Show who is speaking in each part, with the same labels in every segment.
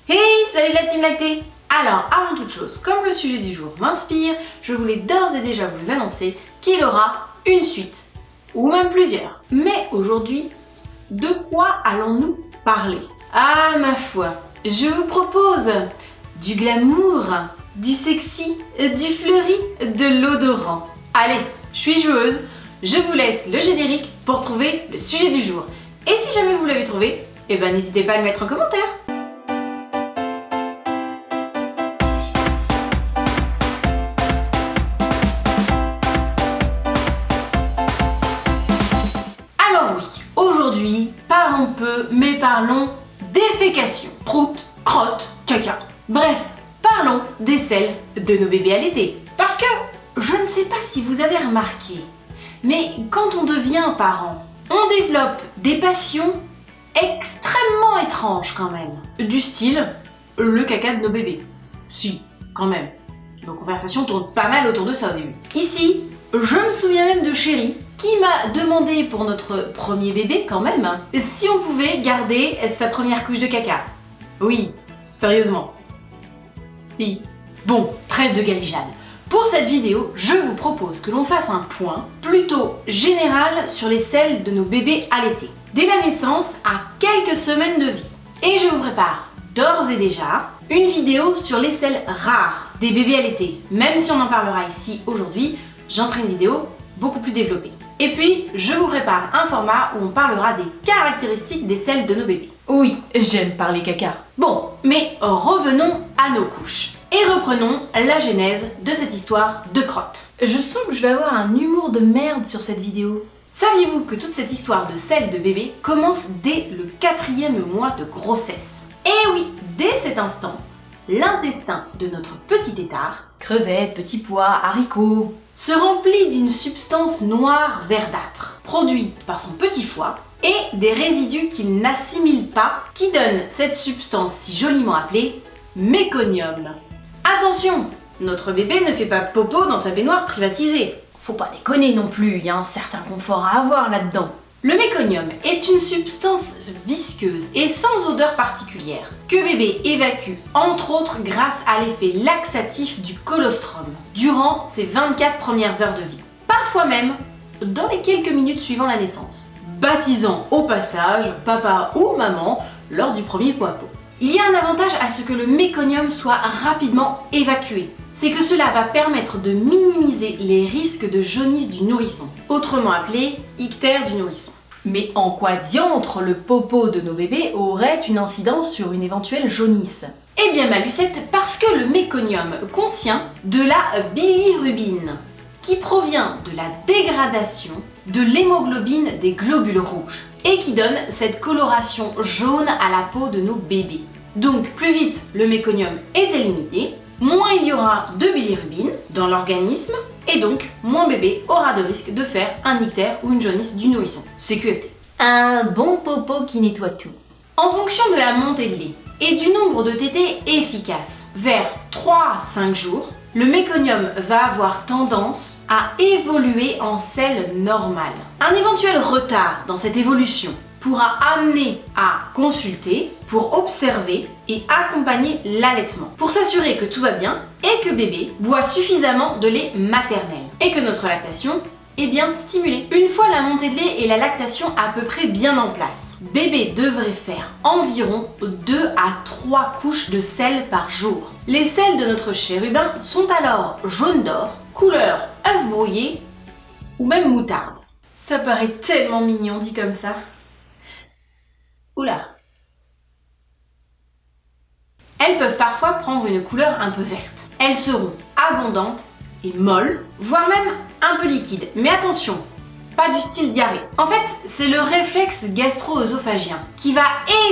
Speaker 1: Hey, salut la team lactée! Alors, avant toute chose, comme le sujet du jour m'inspire, je voulais d'ores et déjà vous annoncer qu'il aura une suite, ou même plusieurs. Mais aujourd'hui, de quoi allons-nous parler? Ah ma foi, je vous propose du glamour, du sexy, du fleuri, de l'odorant. Allez, je suis joueuse, je vous laisse le générique pour trouver le sujet du jour. Et si jamais vous l'avez trouvé, eh ben n'hésitez pas à le mettre en commentaire. Alors oui, aujourd'hui, parlons peu, mais parlons défécation. Prout, crotte, caca. Bref, parlons des selles de nos bébés allaités. Parce que, je ne sais pas si vous avez remarqué, mais quand on devient parent, on développe des passions extrêmement étranges quand même. Du style, le caca de nos bébés. Si, quand même. Nos conversations tournent pas mal autour de ça au début. Ici, je me souviens même de Chérie, qui m'a demandé pour notre premier bébé quand même, si on pouvait garder sa première couche de caca. Oui, sérieusement. Si. Bon, trêve de galijane. Pour cette vidéo, je vous propose que l'on fasse un point plutôt général sur les selles de nos bébés allaités, dès la naissance à quelques semaines de vie. Et je vous prépare d'ores et déjà une vidéo sur les selles rares des bébés allaités. Même si on en parlera ici aujourd'hui, j'en ferai une vidéo beaucoup plus développée. Et puis, je vous prépare un format où on parlera des caractéristiques des selles de nos bébés. Oui, j'aime parler caca. Bon, mais revenons à nos couches. Et reprenons la genèse de cette histoire de crotte. Je sens que je vais avoir un humour de merde sur cette vidéo. Saviez-vous que toute cette histoire de selles de bébé commence dès le 4e mois de grossesse? Et oui, dès cet instant, l'intestin de notre petit tétard, crevettes, petits pois, haricots, se remplit d'une substance noire verdâtre, produite par son petit foie, et des résidus qu'il n'assimile pas, qui donnent cette substance si joliment appelée méconium. Attention, notre bébé ne fait pas popo dans sa baignoire privatisée. Faut pas déconner non plus, il y a un certain confort à avoir là-dedans. Le méconium est une substance visqueuse et sans odeur particulière que bébé évacue entre autres grâce à l'effet laxatif du colostrum durant ses 24 premières heures de vie. Parfois même dans les quelques minutes suivant la naissance, baptisant au passage papa ou maman lors du premier pot à pot. Il y a un avantage à ce que le méconium soit rapidement évacué. C'est que cela va permettre de minimiser les risques de jaunisse du nourrisson, autrement appelé ictère du nourrisson. Mais en quoi diantre le popo de nos bébés aurait une incidence sur une éventuelle jaunisse? Eh bien ma Lucette, parce que le méconium contient de la bilirubine, qui provient de la dégradation de l'hémoglobine des globules rouges, et qui donne cette coloration jaune à la peau de nos bébés. Donc plus vite le méconium est éliminé, moins il y aura de bilirubine dans l'organisme, et donc moins bébé aura de risque de faire un ictère ou une jaunisse du nourrisson. CQFT. Un bon popo qui nettoie tout. En fonction de la montée de lait et du nombre de tétées efficaces, vers 3 à 5 jours, le méconium va avoir tendance à évoluer en selle normale. Un éventuel retard dans cette évolution pourra amener à consulter pour observer et accompagner l'allaitement, pour s'assurer que tout va bien et que bébé boit suffisamment de lait maternel et que notre lactation est bien stimulée. Une fois la montée de lait et la lactation à peu près bien en place, bébé devrait faire environ 2 à 3 couches de sel par jour. Les selles de notre chérubin sont alors jaune d'or, couleur œuf brouillé ou même moutarde. Ça paraît tellement mignon dit comme ça. Oula. Elles peuvent parfois prendre une couleur un peu verte. Elles seront abondantes et molles, voire même un peu liquides. Mais attention, pas du style diarrhée. En fait, c'est le réflexe gastro-œsophagien qui va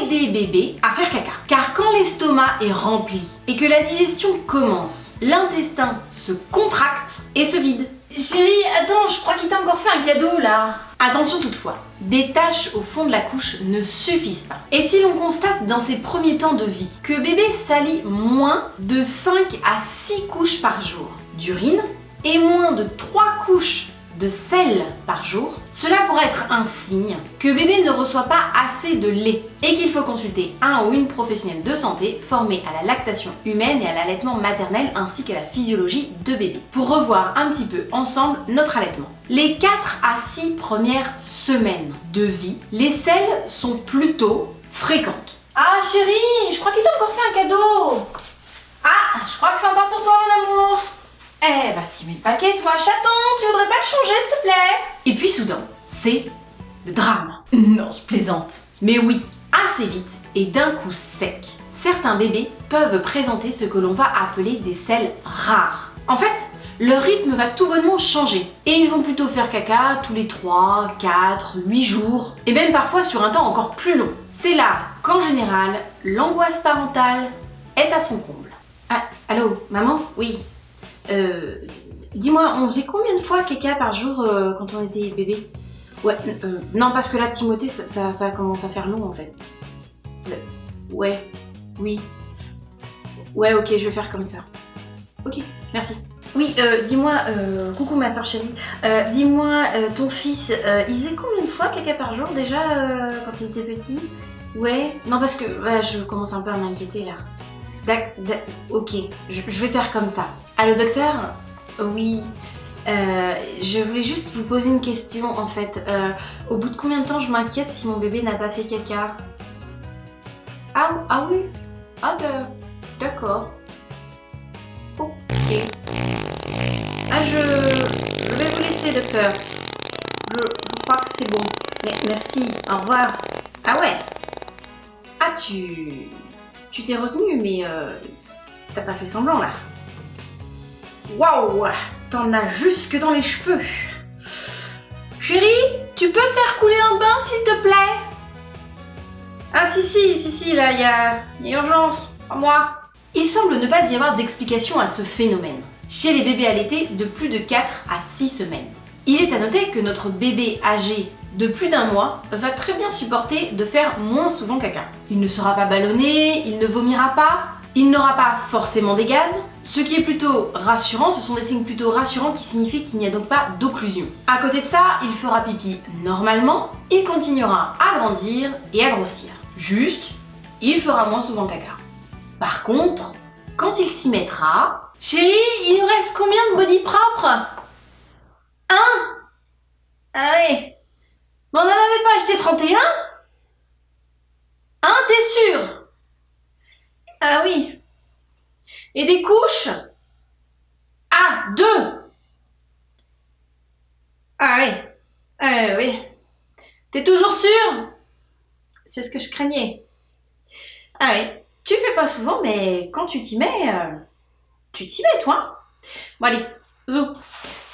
Speaker 1: aider bébé à faire caca. Car quand l'estomac est rempli et que la digestion commence, l'intestin se contracte et se vide. Chérie, attends, je crois qu'il t'a encore fait un cadeau là. Attention toutefois, des taches au fond de la couche ne suffisent pas. Et si l'on constate dans ses premiers temps de vie que bébé salit moins de 5 à 6 couches par jour d'urine et moins de 3 couches de sel par jour, cela pourrait être un signe que bébé ne reçoit pas assez de lait et qu'il faut consulter un ou une professionnelle de santé formée à la lactation humaine et à l'allaitement maternel ainsi qu'à la physiologie de bébé pour revoir un petit peu ensemble notre allaitement. Les 4 à 6 premières semaines de vie, les selles sont plutôt fréquentes. Ah chérie, je crois qu'il t'a encore fait un cadeau. Ah, je crois que c'est encore pour toi mon amour. Eh bah t'y mets le paquet toi, chaton, tu voudrais pas le changer s'il te plaît? Et puis soudain, c'est le drame. Non, je plaisante. Mais oui, assez vite et d'un coup sec, certains bébés peuvent présenter ce que l'on va appeler des selles rares. En fait, leur rythme va tout bonnement changer et ils vont plutôt faire caca tous les 3, 4, 8 jours et même parfois sur un temps encore plus long. C'est là qu'en général, l'angoisse parentale est à son comble. Ah, allô, maman? Oui. Dis-moi, on faisait combien de fois caca par jour quand on était bébé? Ouais, non, parce que là, Timothée, ça commence à faire long en fait. Ouais, oui. Ouais, ok, je vais faire comme ça. Ok, merci. Oui, dis-moi, coucou ma soeur chérie, dis-moi, ton fils, il faisait combien de fois caca par jour déjà quand il était petit? Ouais, non parce que je commence un peu à m'inquiéter là. Ok, je vais faire comme ça. Allô docteur? Oui, je voulais juste vous poser une question en fait. Au bout de combien de temps je m'inquiète si mon bébé n'a pas fait caca? Ah oui? Ah d'accord. Ok. Ah je vais vous laisser docteur. Je crois que c'est bon. Merci, au revoir. Ah ouais? Ah tu t'es retenu, mais t'as pas fait semblant là. Waouh, t'en as jusque dans les cheveux. Chérie, tu peux faire couler un bain s'il te plaît? Ah si, là, il y a urgence, pas moi. Il semble ne pas y avoir d'explication à ce phénomène chez les bébés allaités de plus de 4 à 6 semaines. Il est à noter que notre bébé âgé de plus d'1 mois va très bien supporter de faire moins souvent caca. Il ne sera pas ballonné, il ne vomira pas, il n'aura pas forcément des gaz. Ce qui est plutôt rassurant, ce sont des signes plutôt rassurants qui signifient qu'il n'y a donc pas d'occlusion. À côté de ça, il fera pipi normalement, il continuera à grandir et à grossir. Juste, il fera moins souvent caca. Par contre, quand il s'y mettra... Chérie, il nous reste combien de body propres? 1? Ah oui. Mais on n'en avait pas acheté 31? Hein, t'es sûre? Ah oui. Et des couches? Ah, 2. Ah oui. Oui. T'es toujours sûre? C'est ce que je craignais. Ah oui. Tu fais pas souvent, mais quand tu t'y mets, toi. Bon allez, zou,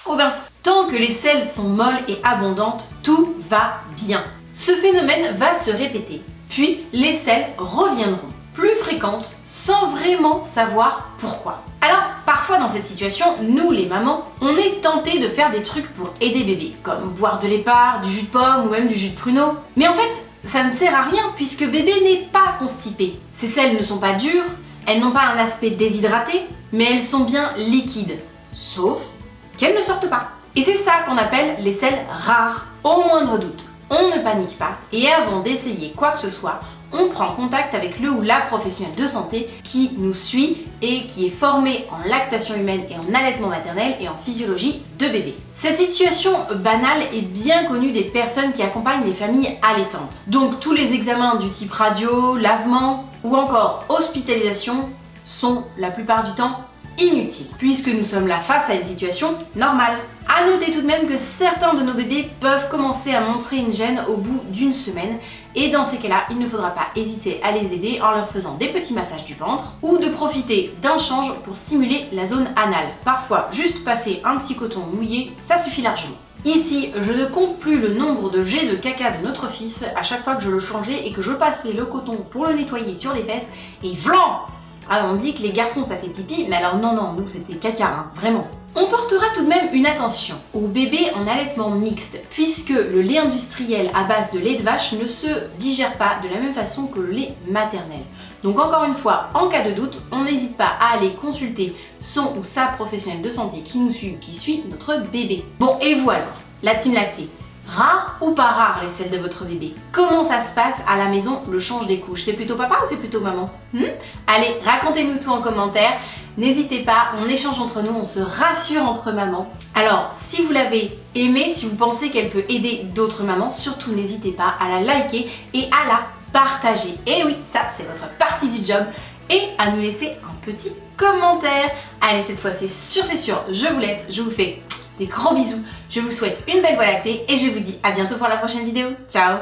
Speaker 1: au bain. Tant que les selles sont molles et abondantes, tout va bien. Ce phénomène va se répéter, puis les selles reviendront, plus fréquentes, sans vraiment savoir pourquoi. Alors, parfois dans cette situation, nous les mamans, on est tentés de faire des trucs pour aider bébé, comme boire de l'épargne, du jus de pomme ou même du jus de pruneau. Mais en fait, ça ne sert à rien puisque bébé n'est pas constipé. Ces selles ne sont pas dures, elles n'ont pas un aspect déshydraté, mais elles sont bien liquides, sauf qu'elles ne sortent pas. Et c'est ça qu'on appelle les selles rares. Au moindre doute, on ne panique pas et avant d'essayer quoi que ce soit, on prend contact avec le ou la professionnelle de santé qui nous suit et qui est formée en lactation humaine et en allaitement maternel et en physiologie de bébé. Cette situation banale est bien connue des personnes qui accompagnent les familles allaitantes. Donc tous les examens du type radio, lavement ou encore hospitalisation sont la plupart du temps inutiles, puisque nous sommes là face à une situation normale. À noter tout de même que certains de nos bébés peuvent commencer à montrer une gêne au bout d'1 semaine, et dans ces cas-là, il ne faudra pas hésiter à les aider en leur faisant des petits massages du ventre, ou de profiter d'un change pour stimuler la zone anale. Parfois, juste passer un petit coton mouillé, ça suffit largement. Ici, je ne compte plus le nombre de jets de caca de notre fils à chaque fois que je le changeais et que je passais le coton pour le nettoyer sur les fesses, et vlan! Ah, on dit que les garçons ça fait pipi, mais alors non, nous c'était caca, hein, vraiment. On portera tout de même une attention aux bébés en allaitement mixte, puisque le lait industriel à base de lait de vache ne se digère pas de la même façon que le lait maternel. Donc encore une fois, en cas de doute, on n'hésite pas à aller consulter son ou sa professionnelle de santé qui nous suit ou qui suit notre bébé. Bon, et vous alors, la team lactée. Rare ou pas rare les selles de votre bébé? Comment ça se passe à la maison le change des couches? C'est plutôt papa ou c'est plutôt maman? Allez, racontez-nous tout en commentaire. N'hésitez pas, on échange entre nous, on se rassure entre mamans. Alors, si vous l'avez aimée, si vous pensez qu'elle peut aider d'autres mamans, surtout n'hésitez pas à la liker et à la partager. Et oui, ça c'est votre partie du job. Et à nous laisser un petit commentaire. Allez, cette fois c'est sûr, je vous laisse, je vous fais des gros bisous. Je vous souhaite une belle voie lactée et je vous dis à bientôt pour la prochaine vidéo. Ciao!